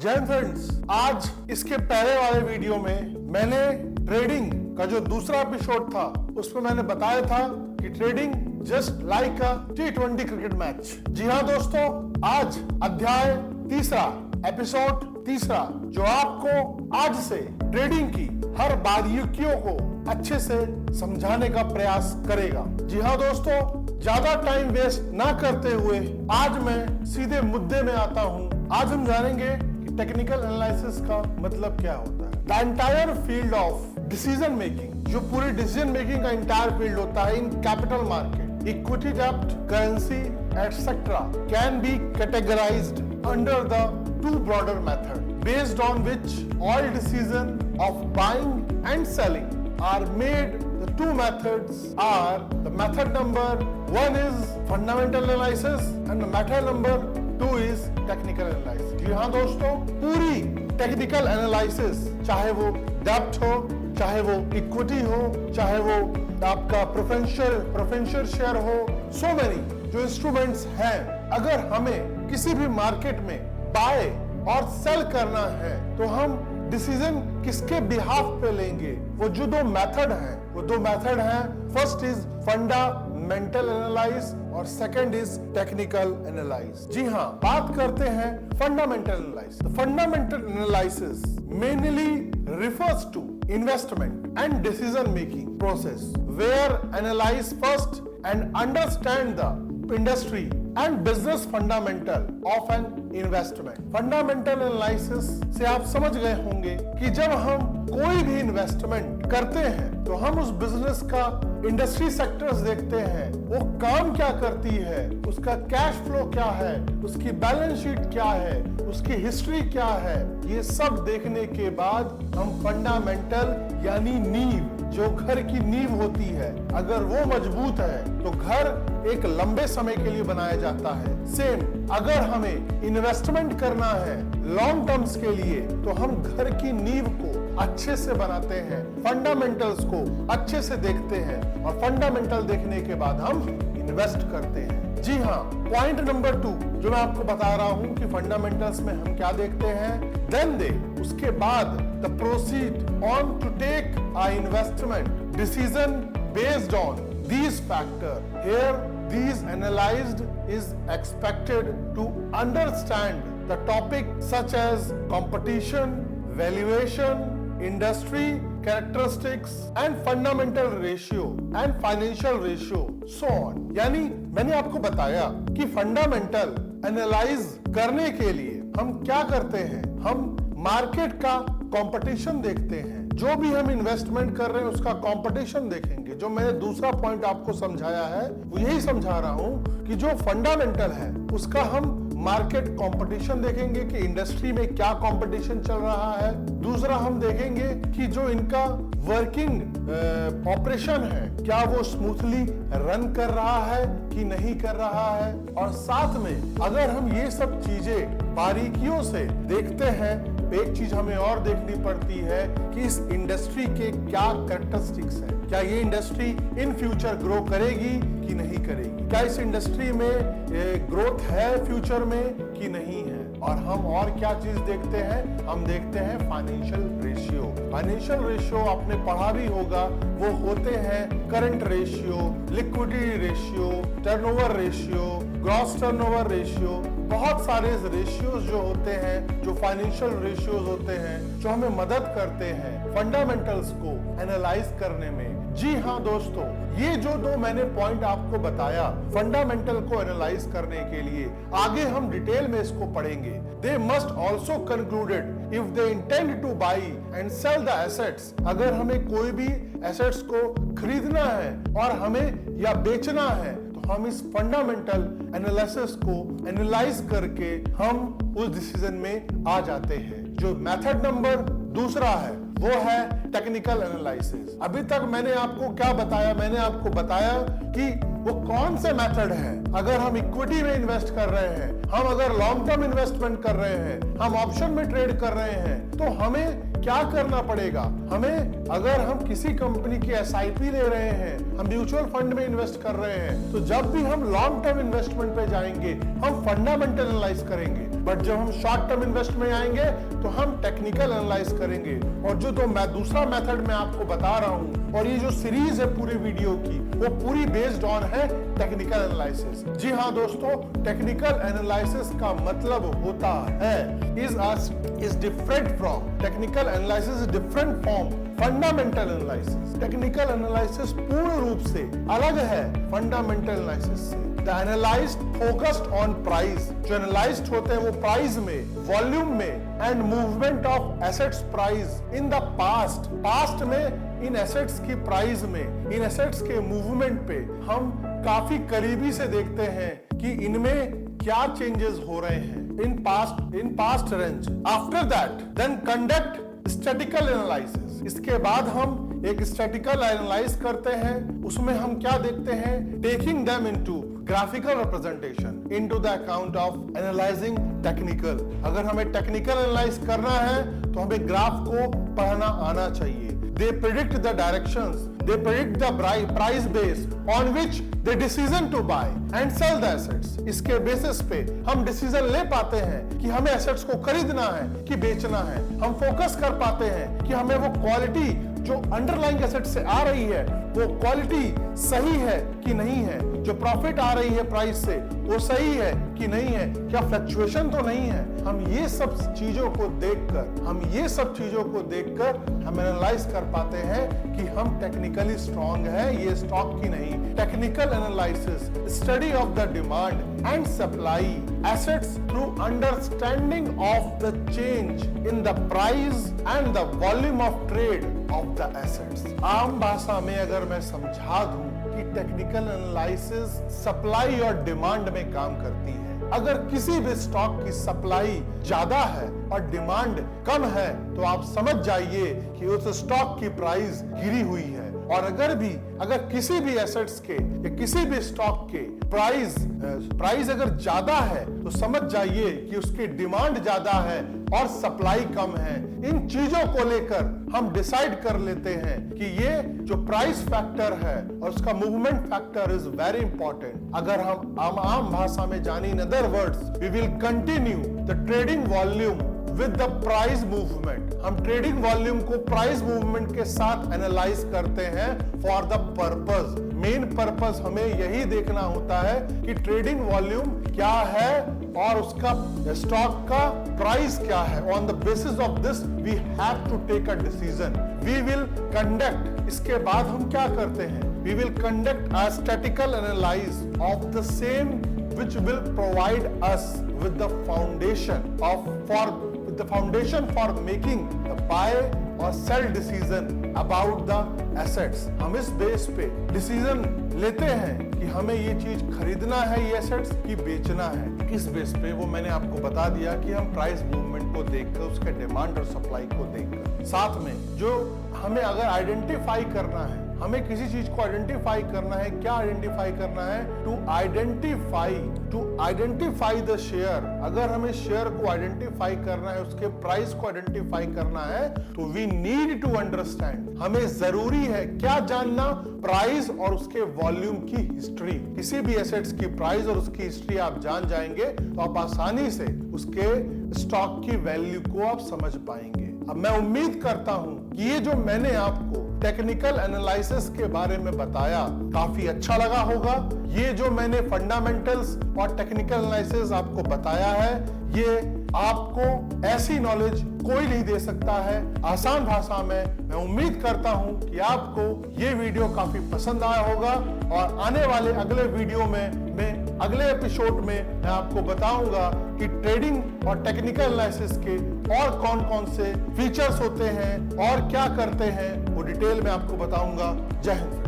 जय फ्रेंड्स, आज इसके पहले वाले वीडियो में मैंने ट्रेडिंग का जो दूसरा एपिसोड था उसमें मैंने बताया था कि trading just like a T20 cricket match. जी हाँ दोस्तों, आज अध्याय तीसरा, एपिसोड तीसरा, जो आपको आज से ट्रेडिंग की हर बारीकियों को अच्छे से समझाने का प्रयास करेगा। जी हाँ दोस्तों, ज्यादा टाइम वेस्ट ना करते हुए आज मैं सीधे मुद्दे में आता हूँ। आज हम जानेंगे कि टेक्निकल एनालिसिस का मतलब क्या होता है। The entire field of decision making, जो पूरी डिसीजन मेकिंग का एंटायर फील्ड होता है इन कैपिटल मार्केट, इक्विटी, डेब्ट, currency etcetera, can be categorised under the two broader methods, based on which all decisions of buying and selling are made. The two methods are, the method number one is fundamental analysis and the method number two is technical analysis. जी हाँ दोस्तों, पूरी technical analysis, चाहे वो डेब्ट हो, चाहे वो equity हो, चाहे वो आपका प्रेफरेंशियल शेयर हो, सो मेनी जो इंस्ट्रूमेंट्स हैं, अगर हमें किसी भी मार्केट में बाय और सेल करना है तो हम डिसीजन किसके बिहाफ पे लेंगे। वो जो दो मेथड हैं, फर्स्ट इज फंडामेंटल एनालाइज और सेकंड इज टेक्निकल एनालाइज। जी हाँ, बात करते हैं fundamental analyse. Fundamental analysis mainly refers to investment and decision making process where analyze first and understand the industry and business fundamental of an investment. Fundamental analysis से आप समझ गए होंगे कि जब हम कोई भी इन्वेस्टमेंट करते हैं तो हम उस बिजनेस का इंडस्ट्री सेक्टर्स देखते हैं, वो काम क्या करती है, उसका कैश फ्लो क्या है, उसकी बैलेंस शीट क्या है, उसकी हिस्ट्री क्या है। ये सब देखने के बाद हम फंडामेंटल यानी नींव, जो घर की नींव होती है, अगर वो मजबूत है तो घर एक लंबे समय के लिए बनाया जाता है। सेम अगर हमें इन्वेस्टमेंट करना है लॉन्ग टर्म्स के लिए तो हम घर की नींव को अच्छे से बनाते हैं, फंडामेंटल्स को अच्छे से देखते हैं और फंडामेंटल देखने के बाद हम इन्वेस्ट करते हैं। जी हाँ, पॉइंट नंबर 2 जो मैं आपको बता रहा हूं कि फंडामेंटल्स में हम क्या देखते हैं, देन उसके बाद the proceed on to take a investment decision based on these factors. Here, these analyzed is expected to understand the topic such as competition, valuation, industry characteristics and fundamental ratio and financial ratio, so on. यानी मैंने आपको बताया कि fundamental analyse करने के लिए हम क्या करते हैं, हम मार्केट का कंपटीशन देखते हैं, जो भी हम इन्वेस्टमेंट कर रहे हैं उसका कंपटीशन देखेंगे। जो मैंने दूसरा पॉइंट आपको समझाया है वो यही समझा रहा हूं कि जो फंडामेंटल है उसका हम मार्केट कंपटीशन देखेंगे कि इंडस्ट्री में क्या कंपटीशन चल रहा है। दूसरा हम देखेंगे कि जो इनका वर्किंग ऑपरेशन है क्या वो स्मूथली रन कर रहा है कि नहीं कर रहा है। और साथ में अगर हम ये सब चीजें बारीकियों से देखते हैं तो एक चीज हमें और देखनी पड़ती है कि इस इंडस्ट्री के क्या कैरेक्टरिस्टिक्स है, क्या ये इंडस्ट्री इन फ्यूचर ग्रो करेगी कि नहीं करेगी, क्या इस इंडस्ट्री में ग्रोथ है फ्यूचर में कि नहीं है। और हम और क्या चीज देखते हैं, हम देखते हैं फाइनेंशियल रेशियो। फाइनेंशियल रेशियो आपने पढ़ा भी होगा, वो होते हैं current ratio, liquidity ratio, turnover ratio, gross turnover ratio, बहुत सारे रेशियोज जो होते हैं, जो फाइनेंशियल रेशियोज होते हैं, जो हमें मदद करते हैं फंडामेंटल्स को एनालाइज करने में। जी हाँ दोस्तों, ये जो दो मैंने पॉइंट आपको बताया फंडामेंटल को एनालाइज करने के लिए, आगे हम डिटेल में इसको पढ़ेंगे। They must also concluded if they intend to buy and sell the assets. अगर हमें कोई भी एसेट्स को खरीदना है और हमें या बेचना है तो हम इस फंडामेंटल एनालिसिस को एनालाइज करके हम उस डिसीजन में आ जाते हैं। जो मेथड नंबर दूसरा है वो है टेक्निकल एनालिसिस। अभी तक मैंने आपको क्या बताया, मैंने आपको बताया कि वो कौन से मेथड है। अगर हम इक्विटी में इन्वेस्ट कर रहे हैं, हम अगर लॉन्ग टर्म इन्वेस्टमेंट कर रहे हैं, हम ऑप्शन में ट्रेड कर रहे हैं, तो हमें क्या करना पड़ेगा। हमें अगर हम किसी कंपनी की एसआईपी ले रहे हैं, हम म्यूचुअल फंड में इन्वेस्ट कर रहे हैं, तो जब भी हम लॉन्ग टर्म इन्वेस्टमेंट पे जाएंगे हम फंडामेंटल एनालाइज करेंगे। बट जब हम शॉर्ट टर्म इन्वेस्ट में आएंगे तो हम टेक्निकल एनालाइज करेंगे। और जो तो मैं दूसरा मेथड मैं आपको बता रहा हूं, और ये जो सीरीज है पूरी वीडियो की, वो पूरी बेस्ड ऑन है टेक्निकल एनालिसिस। जी हाँ दोस्तों, टेक्निकल एनालिसिस का मतलब होता है is different from technical analysis is different from fundamental analysis. Technical analysis पूर्ण रूप से अलग है फंडामेंटल एनालिसिस से। The analyst focused on price, जो एनालाइज्ड होते हैं वो प्राइस में, वॉल्यूम में and movement of assets price in the past में इन एसेट्स की प्राइस में, इन एसेट्स के मूवमेंट पे हम काफी करीबी से देखते हैं कि इनमें क्या चेंजेस हो रहे हैं in past range. After that then conduct statical analysis. इसके बाद हम एक स्टैटिकल एनालाइज करते हैं। उसमें हम क्या देखते हैं, taking them into graphical representation into the account of analysing technical. अगर हमें टेक्निकल एनालाइज करना है तो हमें ग्राफ को पढ़ना आना चाहिए। They predict the directions, they predict the price base on which they decision to buy and sell the assets। इसके बेसिस पे हम डिसीजन ले पाते हैं कि हमें एसेट्स को खरीदना है कि बेचना है। हम फोकस कर पाते हैं कि हमें वो क्वालिटी जो अंडरलाइंग एसेट से आ रही है वो क्वालिटी सही है कि नहीं है, जो प्रॉफिट आ रही है प्राइस से वो सही है कि नहीं है, क्या फ्लक्चुएशन तो नहीं है। हम ये सब चीजों को देखकर हम एनालाइज कर पाते हैं कि हम टेक्निकली स्ट्रांग है ये स्टॉक की नहीं। Technical analysis, study of the demand and supply assets through understanding of the change in the price and the volume of trade off the assets. आम भाषा में अगर मैं समझा दूं कि टेक्निकल एनालिसिस सप्लाई और डिमांड में काम करती है। अगर किसी भी स्टॉक की सप्लाई ज्यादा है और डिमांड कम है तो आप समझ जाइए कि उस स्टॉक की प्राइस गिरी हुई है। और अगर किसी भी एसेट्स के या किसी भी स्टॉक के प्राइस अगर ज्यादा है तो समझ जाइए कि उसकी डिमांड ज्यादा है और सप्लाई कम है। इन चीजों को लेकर हम डिसाइड कर लेते हैं कि ये जो प्राइस फैक्टर है और उसका movement factor is very important. अगर हम आम भाषा में जाने, in other words, we will continue the trading volume with the price movement. हम ट्रेडिंग वॉल्यूम को प्राइस मूवमेंट के साथ एनालाइज करते हैं for the purpose. Main purpose हमें यही देखना होता है कि ट्रेडिंग वॉल्यूम क्या है और उसका स्टॉक का प्राइस क्या है। On the basis of this we have to take a decision. We will conduct, इसके बाद हम क्या करते हैं, we will conduct a statical analyse of the same which will provide us with the foundation for making the buy or sell decision about the assets। हम इस base पे decision लेते हैं कि हमें ये चीज खरीदना है, ये एसेट्स की बेचना है। किस बेस पे, वो मैंने आपको बता दिया कि हम प्राइस मूवमेंट को देखकर, उसके डिमांड और सप्लाई को देखकर, साथ में जो हमें अगर आइडेंटिफाई करना है, हमें किसी चीज को आइडेंटिफाई करना है। क्या आइडेंटिफाई करना है? To identify the share. अगर हमें शेयर को आइडेंटिफाई करना है, उसके प्राइस को आइडेंटिफाई करना है, तो वी नीड टू अंडरस्टैंड, हमें जरूरी है क्या जानना, प्राइस और उसके वॉल्यूम की हिस्ट्री। किसी भी एसेट्स की प्राइस और उसकी हिस्ट्री आप जान जाएंगे तो आप आसानी से उसके स्टॉक की वैल्यू को आप समझ पाएंगे। अब मैं उम्मीद करता हूं कि ये जो मैंने आपको टेक्निकल एनालिसिस के बारे में बताया काफी अच्छा लगा होगा। ये जो मैंने फंडामेंटल्स और टेक्निकल एनालिसिस आपको बताया है, ये आपको ऐसी नॉलेज कोई नहीं दे सकता है आसान भाषा में। मैं उम्मीद करता हूं कि आपको ये वीडियो काफी पसंद आया होगा और आने वाले अगले वीडियो में अगले एपिसोड में मैं आपको बताऊंगा कि ट्रेडिंग और टेक्निकल एनालिसिस के और कौन-कौन से फीचर्स होते हैं और क्या करते हैं, वो डिटेल में आपको बताऊंगा। जय हिंद।